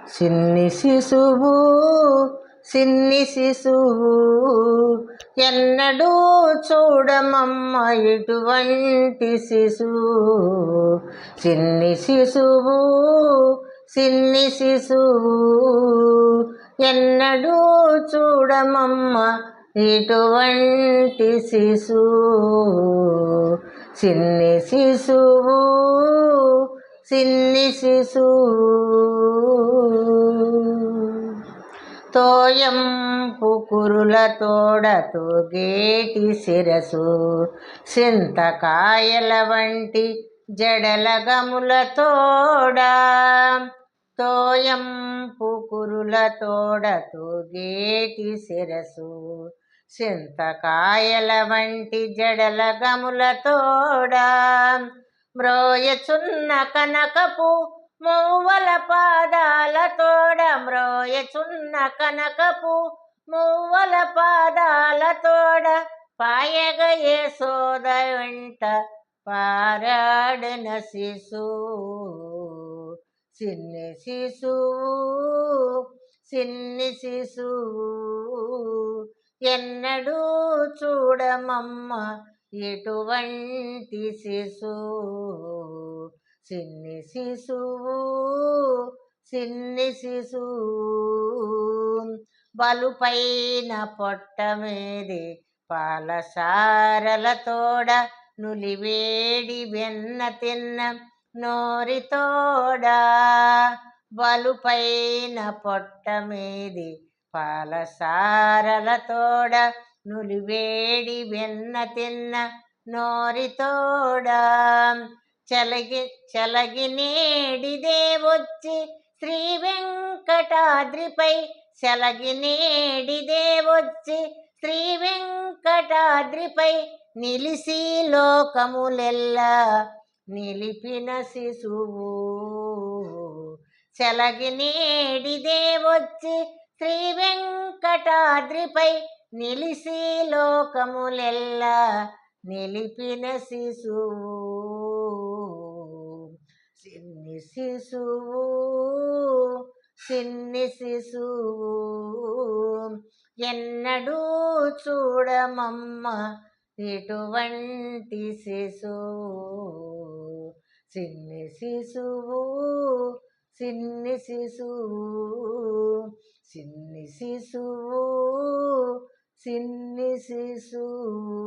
సిన్ని శిశువు సిన్ని శిశువు ఎన్నడూ చూడమమ్మ ఇటువంటి శిశువు. సిన్ని శిశువు సిన్ని శిశువు ఎన్నడూ చూడమమ్మ ఇటువంటి శిశువు. సిన్ని శిశువు సిన్ని శిశువు తోయంపు కురుల తోడ తూగేటి శిరసు చింతకాయల వంటి జడల గముల తోడ. తోయంపు కురుల తోడ తూగేటి శిరసు చింతకాయల వంటి జడల గముల తోడ. మ్రోయచున్న కనకపు మూవల పాదాల తోడ. మ్రోయచున్న కనకపు మూవల పాదాల తోడ. పాయగ యశోద వెంట పారాడిన శిశువు. సిన్ని శిశువు సిన్ని శిశువు ఎన్నడూ చూడమమ్మ ఎటువంటి శిశువు. సిన్ని శిశువు సిన్ని శిశువు బలుపైన పొట్ట మీది పాలసారల తోడ. నులివేడి వెన్న తిన్న నోరి తోడ. బలుపైన పొట్ట మీది పాలసారల తోడ. నులివేడి వెన్న తిన్న నోరి తోడ. చలగి నేడిదే వచ్చి శ్రీ వెంకటాద్రిపై. చలగి నేడిదే వచ్చి శ్రీ వెంకటాద్రిపై. నిలిసి లోకములెల్లా నిలిపిన శిశువు. చలగి నేడిదే వచ్చి శ్రీ వెంకటాద్రిపై. నిలిసి లోకములెల్లా నిలిపిన శిశువు. సిన్ని శిశువు సిన్ని శిశువు ఎన్నడూ చూడమమ్మ ఇటువంటి శిశువు. సిన్ని శిశువు సిన్ని శిశువు సిన్ని శిశువు సిన్ని శిశువు.